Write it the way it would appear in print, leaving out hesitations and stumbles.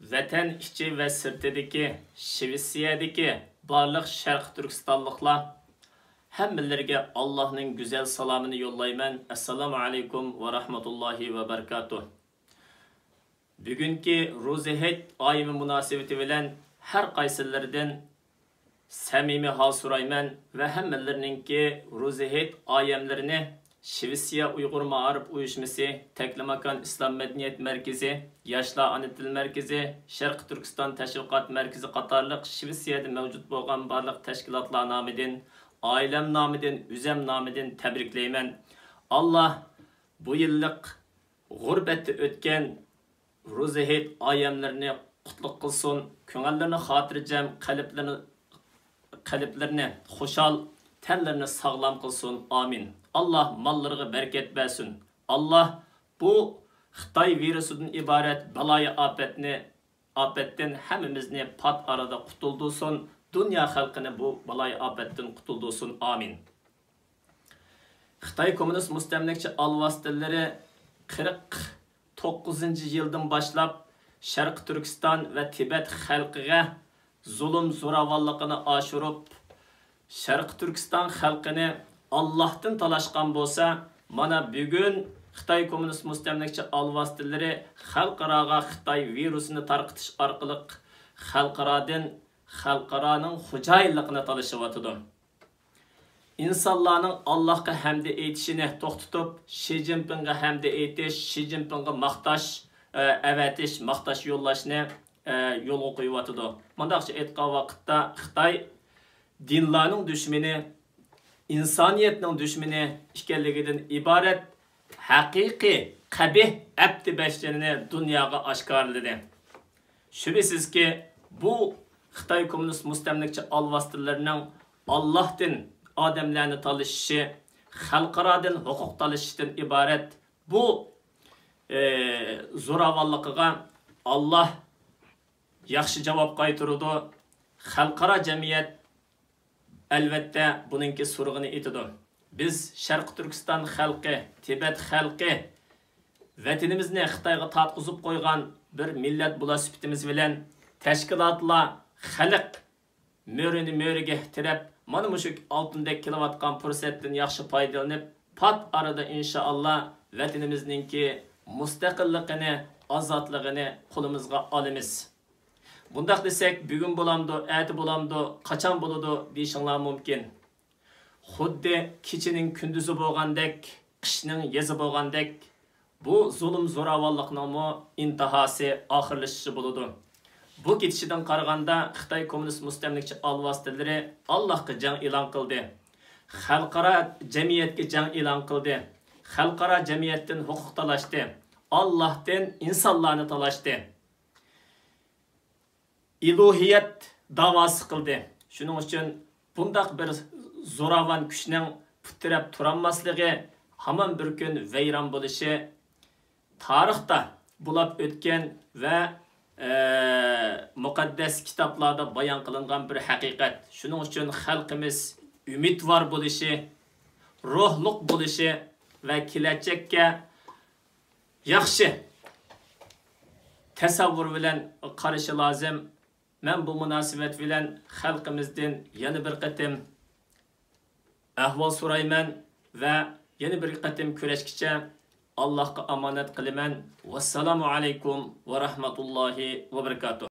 Vatan içi ve sirtidagi Shvetsiyadagi barliq Sharq Turkistonliklar hammalariga Allohning go'zal salomini yo'llayman. Assalomu alaykum va rahmatullohi va barakatuh. Bugungi Ro'za-Hayit oyimi munosabati bilan har qaysilaridan samimiy hol so'rayman va hammalarininki Ro'za-Hayit oyimlarini Shvetsiya Uyg'ur Ma'arif uyushmasi, Taklamakan Islom Madaniyat Markazi, Yoshlar ona til markazi, Sharq Turkiston tashviqot markazi qatorliq Shvetsiyada mavjud bo'lgan barliq tashkilotlar nomidan, oilam nomidan, o'zim nomidan tabriklayman. Alloh bu yillik g'urbatda o'tgan Ro'za-Hayit oyimlarini qutlug' qilsin, ko'ngillarni xotirjam, qalblarini xushal, tanlarini sog'lom qilsin. Amin. Allah mallarına bereket versin. Allah bu Xitay virusundan ibaret balayı afetten hemimizni pat arada kutuldursun. Dünya halkını bu balayı afetten kutuldursun. Amin. Xitay Komünist Müstemlikçi alvastilleri 49. yıldan başlap Şarkı Türkistan ve Tibet halkıga zulüm zoravallıqını aşırıp Şarkı Türkistan halkını Allah'tan talashgan bo'lsa, mana bugun Xitoy Kommunist mustamlikchi alvastillari xalqaroga Xitoy virusini tarqitish orqali xalqaroning xo'jayinligini talashyapti. İnsanlarning Allohga hamd aytishini to'xtatib, Xi Jinpingga hamd aytish, Xi Jinpingga maqtash yo'llashni yo'lga qo'yyapti. Mundaqcha aytgan vaqtda Xitoy dinlarning dushmani, İnsaniyetning düşmanı ekanligidan iborat haqiqiy qabih abdi basharani dunyoga oshkorladi. Shubhisizki bu Xitoy Kommunist mustamlikchi alvastillarining Allohdan odamlarni talashishi, xalqarodan huquq talashishidan iborat. Bu zo'ravonligiga Alloh yaxshi javob qaytardi. Xalqaro jamiyat Elbette bununki surg'ini etidir. Biz Sharq Turkiston xalqi, Tibet xalqi vatanimizni Xitoyga tatqizib qo'ygan bir millat bo'la sifatimiz bilan tashkilotlar xalq mo'riga tirab, mana mushu oltindek kelayotgan fursatdan yaxshi foydalanib, pat arada inshaalloh vatanimizninki mustaqilligini, ozodligini qo'limizga olamiz. Bundaq desek, bugun bo'lamdi, ati bo'lamdi, qachon bo'ladi deyishinglar mumkin. Xuddi kechining kunduzi bo'lgandek, qishning yezi bo'lgandek, bu zulm zo'ravonlikning intihosi oxirlashishi bo'ladi. Bu ketishidan qaraganda Xitoy Kommunist mustamlikchi alvastillari Allohga jang e'lon qildi. Xalqaro jamiyatga jang e'lon qildi. Xalqaro jamiyatdan huquq talashdi. Allohdan insonlarni talashdi. İlohiyat davası qildi. Shuning uchun bundaq bir zo'ravon kuchning putirab turanmasligi, hamon bir kun vayron bo'lishi tarixda bo'lib o'tgan va muqaddas kitoblarda bayon qilingan bir haqiqat. Shuning uchun xalqimiz umidvor bo'lishi, ruhliq bo'lishi va kelajakka yaxshi tasavvur bilan qarashi lozim. Men bu munosabat bilan xalqimizdan yana bir qatim ahvol so'rayman va yana bir qatim kurashkicha Allohga omonat qilaman. Vassalomu alaykum va rahmatullohi va barakatuh.